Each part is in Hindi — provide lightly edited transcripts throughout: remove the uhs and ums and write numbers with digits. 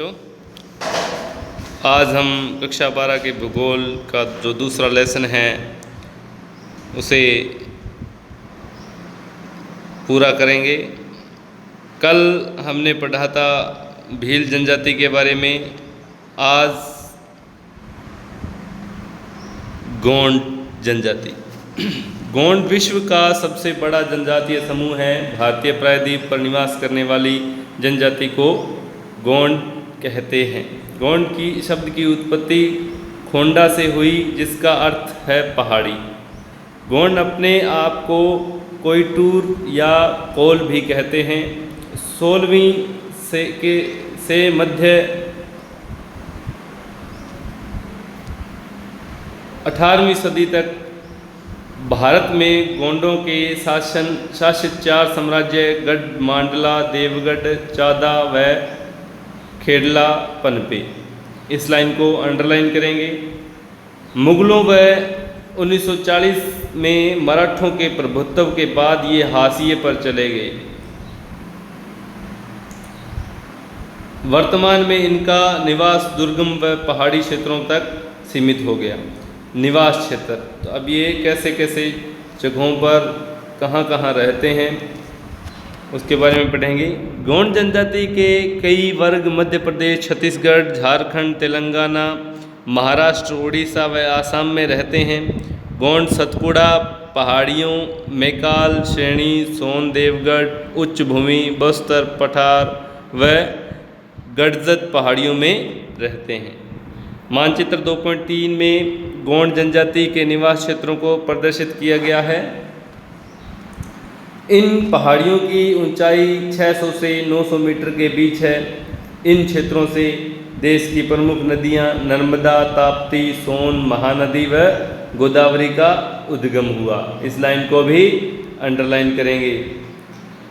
तो आज हम कक्षा 12 के भूगोल का जो दूसरा लेसन है उसे पूरा करेंगे। कल हमने पढ़ा था भील जनजाति के बारे में, आज गोंड जनजाति। गोंड विश्व का सबसे बड़ा जनजातीय समूह है। भारतीय प्रायद्वीप पर निवास करने वाली जनजाति को गोंड कहते हैं। गोंड की शब्द की उत्पत्ति खोंडा से हुई, जिसका अर्थ है पहाड़ी। गोंड अपने आप को कोयटूर या कोल भी कहते हैं। 16वीं से मध्य 18वीं सदी तक भारत में गोंडों के शासित 4 साम्राज्य गढ़ मांडला, देवगढ़, चादा व खेडला पनपे। इस लाइन को अंडरलाइन करेंगे। मुगलों व 1940 में मराठों के प्रभुत्व के बाद ये हाशिए पर चले गए। वर्तमान में इनका निवास दुर्गम व पहाड़ी क्षेत्रों तक सीमित हो गया। निवास क्षेत्र, तो अब ये कैसे कैसे जगहों पर कहाँ कहाँ रहते हैं उसके बारे में पढ़ेंगे। गोंड जनजाति के कई वर्ग मध्य प्रदेश, छत्तीसगढ़, झारखंड, तेलंगाना, महाराष्ट्र, उड़ीसा व आसाम में रहते हैं। गोंड सतपुड़ा पहाड़ियों, मैकाल श्रेणी, सोन, देवगढ़, उच्च भूमि, बस्तर, पठार व गड़जत पहाड़ियों में रहते हैं। मानचित्र 2.3 में गोंड जनजाति के निवास क्षेत्रों को प्रदर्शित किया गया है। इन पहाड़ियों की ऊंचाई 600 से 900 मीटर के बीच है। इन क्षेत्रों से देश की प्रमुख नदियां नर्मदा, ताप्ती, सोन, महानदी व गोदावरी का उद्गम हुआ। इस लाइन को भी अंडरलाइन करेंगे।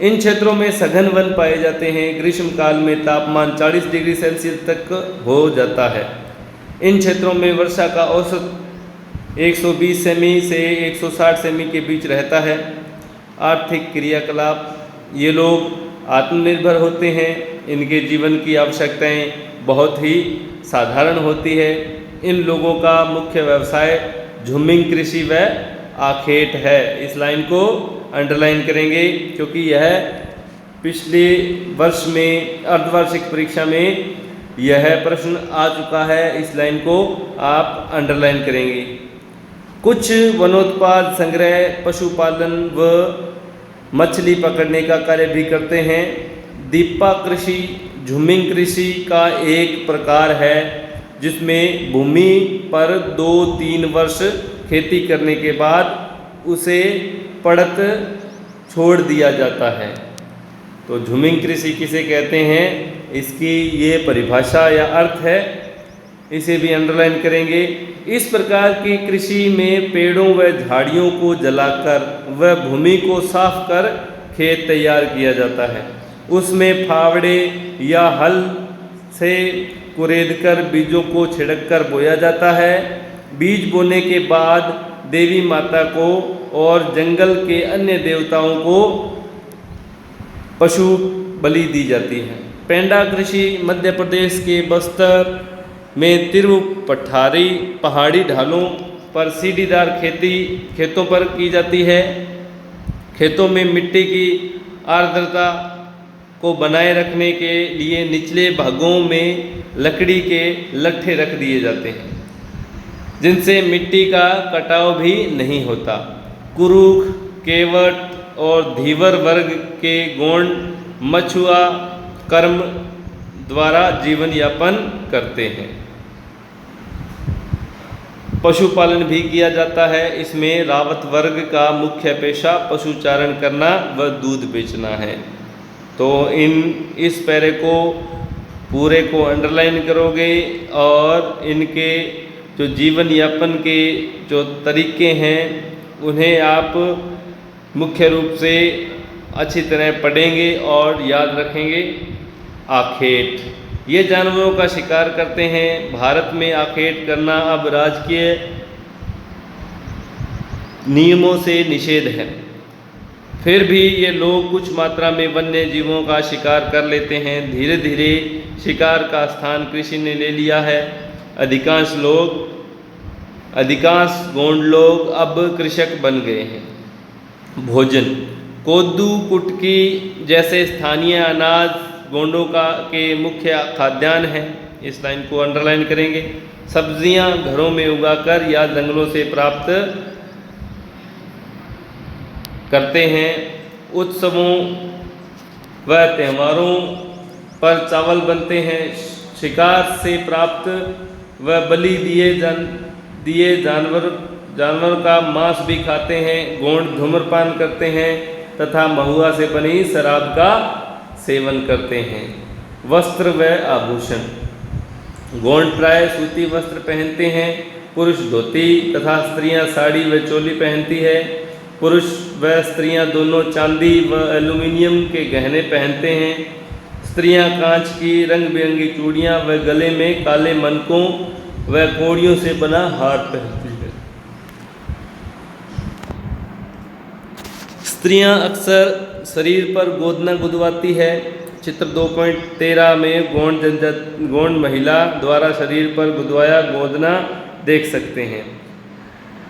इन क्षेत्रों में सघन वन पाए जाते हैं। ग्रीष्म काल में तापमान 40 डिग्री सेल्सियस तक हो जाता है। इन क्षेत्रों में वर्षा का औसत 120 सेमी से 160 सेमी के बीच रहता है। आर्थिक क्रियाकलाप, ये लोग आत्मनिर्भर होते हैं। इनके जीवन की आवश्यकताएं बहुत ही साधारण होती है। इन लोगों का मुख्य व्यवसाय झूमिंग कृषि व आखेट है। इस लाइन को अंडरलाइन करेंगे क्योंकि यह पिछले वर्ष में अर्धवार्षिक परीक्षा में यह प्रश्न आ चुका है। इस लाइन को आप अंडरलाइन करेंगे। कुछ वनोत्पाद संग्रह, पशुपालन व मछली पकड़ने का कार्य भी करते हैं। दीपा कृषि झूमिंग कृषि का एक प्रकार है, जिसमें भूमि पर 2-3 वर्ष खेती करने के बाद उसे पड़त छोड़ दिया जाता है। तो झूमिंग कृषि किसे कहते हैं, इसकी ये परिभाषा या अर्थ है, इसे भी अंडरलाइन करेंगे। इस प्रकार की कृषि में पेड़ों व झाड़ियों को जलाकर व भूमि को साफ कर खेत तैयार किया जाता है। उसमें फावड़े या हल से कुरेदकर बीजों को छिड़ककर बोया जाता है। बीज बोने के बाद देवी माता को और जंगल के अन्य देवताओं को पशु बलि दी जाती है। पेंडा कृषि मध्य प्रदेश के बस्तर में तीव्र पठारी पहाड़ी ढालों पर सीढ़ीदार खेतों पर की जाती है। खेतों में मिट्टी की आर्द्रता को बनाए रखने के लिए निचले भागों में लकड़ी के लट्ठे रख दिए जाते हैं, जिनसे मिट्टी का कटाव भी नहीं होता। कुरुख, केवट और धीवर वर्ग के गोंड मछुआ कर्म द्वारा जीवन यापन करते हैं। पशुपालन भी किया जाता है। इसमें रावत वर्ग का मुख्य पेशा पशुचारण करना व दूध बेचना है। तो इस पैरे को पूरे को अंडरलाइन करोगे और इनके जो जीवन यापन के जो तरीके हैं उन्हें आप मुख्य रूप से अच्छी तरह पढ़ेंगे और याद रखेंगे। आखेट, ये जानवरों का शिकार करते हैं। भारत में आखेट करना अब राजकीय नियमों से निषेध है। फिर भी ये लोग कुछ मात्रा में वन्य जीवों का शिकार कर लेते हैं। धीरे धीरे शिकार का स्थान कृषि ने ले लिया है। अधिकांश गोंड लोग अब कृषक बन गए हैं। भोजन, कोदू, कुटकी जैसे स्थानीय अनाज गोंडों के मुख्य खाद्यान्न हैं। इस लाइन को अंडरलाइन करेंगे। सब्जियां घरों में उगाकर या जंगलों से प्राप्त करते हैं। उत्सवों व त्योहारों पर चावल बनते हैं। शिकार से प्राप्त व बलि दिए जानवर का मांस भी खाते हैं। गोंड धूम्रपान करते हैं तथा महुआ से बनी शराब का सेवन करते हैं। वस्त्र व आभूषण, गोंड प्राय सूती वस्त्र पहनते हैं। पुरुष धोती तथा स्त्रियां साड़ी व चोली पहनती है। पुरुष व स्त्रियां दोनों चांदी व एल्यूमिनियम के गहने पहनते हैं। स्त्रियां कांच की रंग बिरंगी चूड़ियां व गले में काले मनकों व कोड़ियों से बना हार पहनती है। स्त्रियां अक्सर शरीर पर गोदना गुदवाती है। चित्र 2.13 में गोंड महिला द्वारा शरीर पर गुदवाया गोदना देख सकते हैं।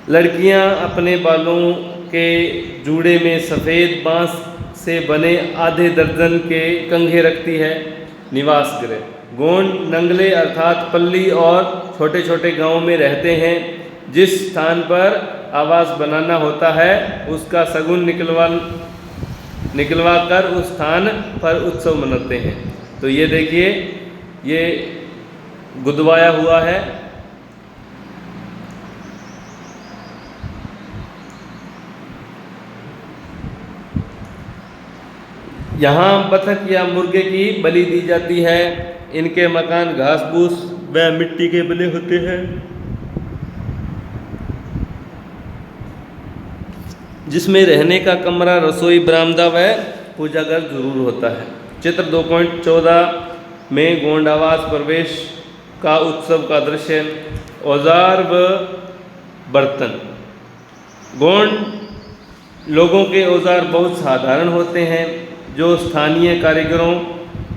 लड़कियां अपने बालों के जूड़े में सफ़ेद बांस से बने आधे दर्जन के कंघे रखती है। निवास गृह, गोंड नंगले अर्थात पल्ली और छोटे छोटे गांवों में रहते हैं। जिस स्थान पर आवास बनाना होता है उसका शगुन निकलवा कर उस स्थान पर उत्सव मनाते हैं। तो ये देखिए, ये गुदवाया हुआ है। यहाँ बतख या मुर्गे की बलि दी जाती है। इनके मकान घास फूस व मिट्टी के बने होते हैं, जिसमें रहने का कमरा, रसोई, बरामदा व पूजाघर जरूर होता है। चित्र 2.14 में गोंड आवास प्रवेश का उत्सव का दृश्य। औजार व बर्तन, गोंड लोगों के औजार बहुत साधारण होते हैं जो स्थानीय कारीगरों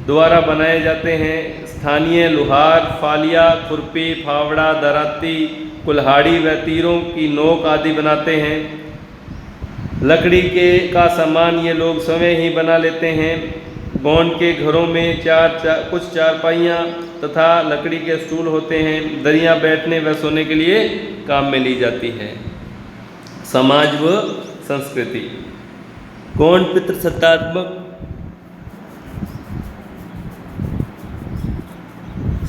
द्वारा बनाए जाते हैं। स्थानीय लुहार फालिया, खुरपी, फावड़ा, दराती, कुल्हाड़ी व तीरों की नोक आदि बनाते हैं। लकड़ी का सामान ये लोग स्वयं ही बना लेते हैं। गोंड के घरों में कुछ चारपाइयाँ तथा लकड़ी के स्टूल होते हैं। दरियाँ बैठने व सोने के लिए काम में ली जाती है। समाज व संस्कृति, गोंड पितृसत्तात्मक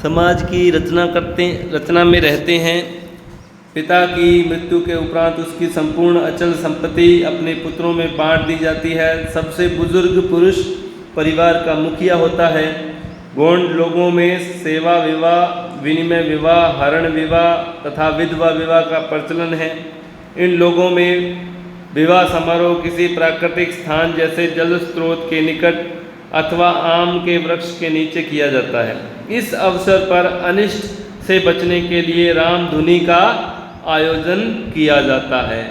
समाज की रचना में रहते हैं। पिता की मृत्यु के उपरांत उसकी संपूर्ण अचल संपत्ति अपने पुत्रों में बांट दी जाती है। सबसे बुजुर्ग पुरुष परिवार का मुखिया होता है। गोंड लोगों में सेवा विवाह, विनिमय विवाह, हरण विवाह तथा विधवा विवाह का प्रचलन है। इन लोगों में विवाह समारोह किसी प्राकृतिक स्थान जैसे जल स्रोत के निकट अथवा आम के वृक्ष के नीचे किया जाता है। इस अवसर पर अनिष्ट से बचने के लिए राम धुनी का आयोजन किया जाता है।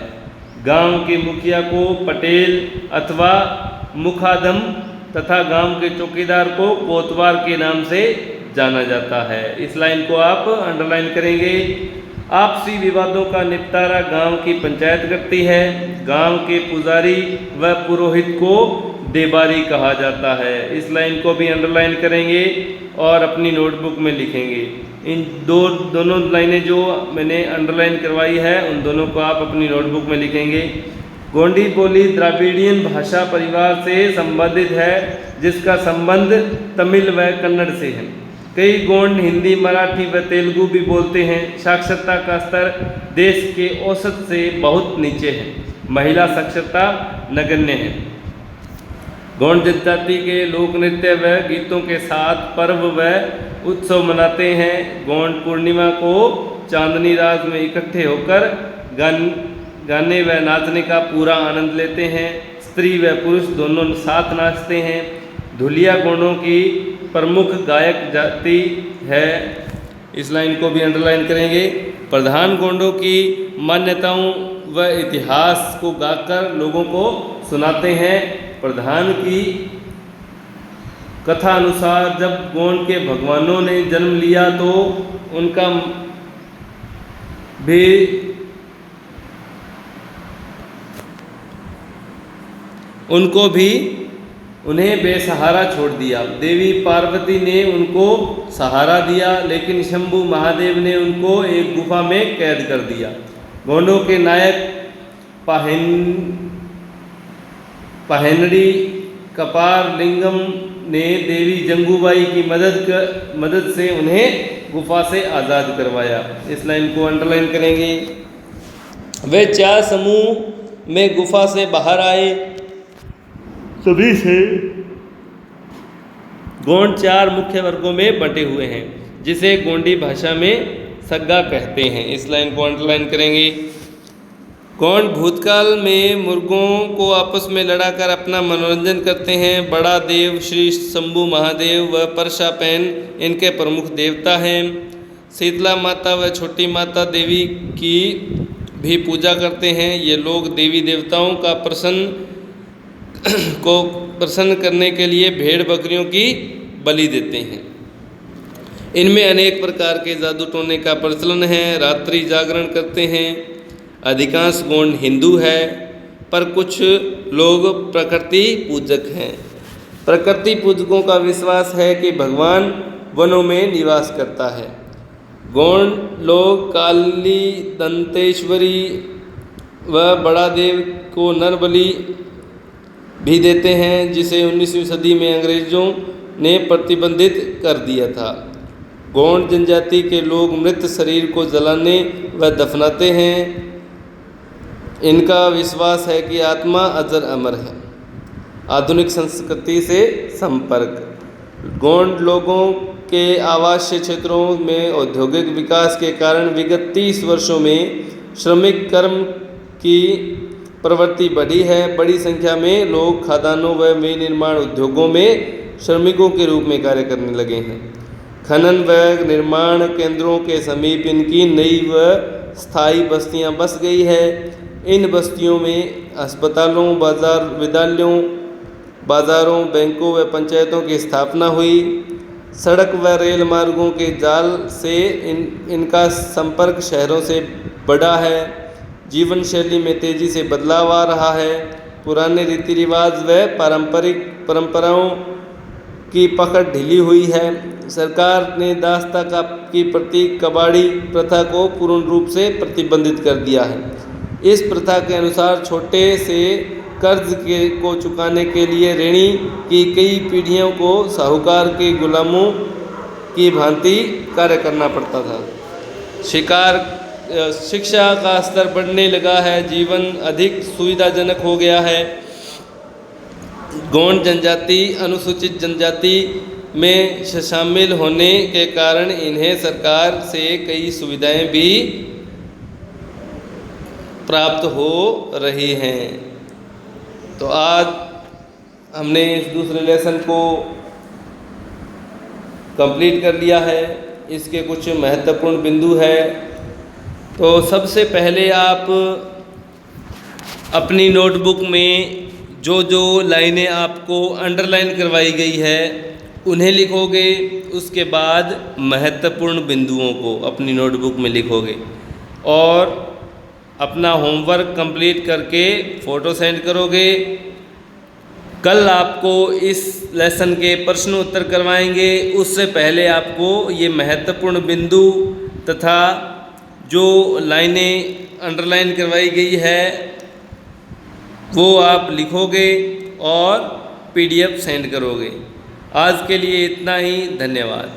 गांव के मुखिया को पटेल अथवा मुखादम तथा गांव के चौकीदार को कोतवार के नाम से जाना जाता है। इस लाइन को आप अंडरलाइन करेंगे। आपसी विवादों का निपटारा गांव की पंचायत करती है। गांव के पुजारी व पुरोहित को देबारी कहा जाता है। इस लाइन को भी अंडरलाइन करेंगे और अपनी नोटबुक में लिखेंगे। इन दोनों लाइनें जो मैंने अंडरलाइन करवाई है उन दोनों को आप अपनी नोटबुक में लिखेंगे। गोंडी बोली द्राविडियन भाषा परिवार से संबंधित है, जिसका संबंध तमिल व कन्नड़ से है। कई गोंड हिंदी, मराठी व तेलुगु भी बोलते हैं। साक्षरता का स्तर देश के औसत से बहुत नीचे है। महिला साक्षरता नगण्य है। गोंड जनजाति के लोक नृत्य व गीतों के साथ पर्व व उत्सव मनाते हैं। गोंड पूर्णिमा को चांदनी रात में इकट्ठे होकर गाने व नाचने का पूरा आनंद लेते हैं। स्त्री व पुरुष दोनों साथ नाचते हैं। धुलिया गोंडों की प्रमुख गायक जाति है। इस लाइन को भी अंडरलाइन करेंगे। प्रधान गोंडों की मान्यताओं व इतिहास को गाकर लोगों को सुनाते हैं। प्रधान की कथा अनुसार जब गोंड के भगवानों ने जन्म लिया तो उनका भी उन्हें बेसहारा छोड़ दिया। देवी पार्वती ने उनको सहारा दिया, लेकिन शंभु महादेव ने उनको एक गुफा में कैद कर दिया। गोंडों के नायक पाहेनड़ी कपार लिंगम ने देवी जंगूबाई की मदद से उन्हें गुफा से आज़ाद करवाया। इस लाइन को अंडरलाइन करेंगे। वे 4 समूह में गुफा से बाहर आए। सभी से गोंड 4 मुख्य वर्गों में बंटे हुए हैं, जिसे गोंडी भाषा में सग्गा कहते हैं। इस लाइन को अंडरलाइन करेंगे। गोंड भूतकाल में मुर्गों को आपस में लड़ाकर अपना मनोरंजन करते हैं। बड़ा देव श्री शंभु महादेव व परशापैन इनके प्रमुख देवता हैं। शीतला माता व छोटी माता देवी की भी पूजा करते हैं। ये लोग देवी देवताओं का प्रसन्न करने के लिए भेड़ बकरियों की बलि देते हैं। इनमें अनेक प्रकार के जादू टोने का प्रचलन है। रात्रि जागरण करते हैं। अधिकांश गोंड हिंदू है, पर कुछ लोग प्रकृति पूजक हैं। प्रकृति पूजकों का विश्वास है कि भगवान वनों में निवास करता है। गोंड लोग काली दंतेश्वरी व बड़ा देव को नर बलि भी देते हैं, जिसे 19वीं सदी में अंग्रेजों ने प्रतिबंधित कर दिया था। गोंड जनजाति के लोग मृत शरीर को जलाने व दफनाते हैं। इनका विश्वास है कि आत्मा अजर अमर है। आधुनिक संस्कृति से संपर्क। गोंड लोगों के आवासीय क्षेत्रों में औद्योगिक विकास के कारण विगत 30 वर्षों में श्रमिक कर्म की प्रवृत्ति बढ़ी है। बड़ी संख्या में लोग खदानों व विनिर्माण उद्योगों में श्रमिकों के रूप में कार्य करने लगे हैं। खनन व निर्माण केंद्रों के समीप इनकी नई व स्थायी बस्तियां बस गई है। इन बस्तियों में अस्पतालों, विद्यालयों, बाज़ारों, बैंकों व पंचायतों की स्थापना हुई। सड़क व रेल मार्गों के जाल से इनका संपर्क शहरों से बढ़ा है। जीवन शैली में तेज़ी से बदलाव आ रहा है। पुराने रीति रिवाज व पारंपरिक परंपराओं की पकड़ ढीली हुई है। सरकार ने दास्ता की कबाड़ी प्रथा को पूर्ण रूप से प्रतिबंधित कर दिया है। इस प्रथा के अनुसार छोटे से कर्ज को चुकाने के लिए ऋणी की कई पीढ़ियों को साहूकार के गुलामों की भांति कार्य करना पड़ता था। शिक्षा का स्तर बढ़ने लगा है। जीवन अधिक सुविधाजनक हो गया है। गोंड जनजाति अनुसूचित जनजाति में शामिल होने के कारण इन्हें सरकार से कई सुविधाएं भी प्राप्त हो रही हैं। तो आज हमने इस दूसरे लेसन को कंप्लीट कर लिया है। इसके कुछ महत्वपूर्ण बिंदु है। तो सबसे पहले आप अपनी नोटबुक में जो जो लाइनें आपको अंडरलाइन करवाई गई है उन्हें लिखोगे। उसके बाद महत्वपूर्ण बिंदुओं को अपनी नोटबुक में लिखोगे और अपना होमवर्क कंप्लीट करके फ़ोटो सेंड करोगे। कल आपको इस लेसन के प्रश्न उत्तर करवाएंगे। उससे पहले आपको ये महत्वपूर्ण बिंदु तथा जो लाइनें अंडरलाइन करवाई गई है वो आप लिखोगे और PDF सेंड करोगे। आज के लिए इतना ही। धन्यवाद।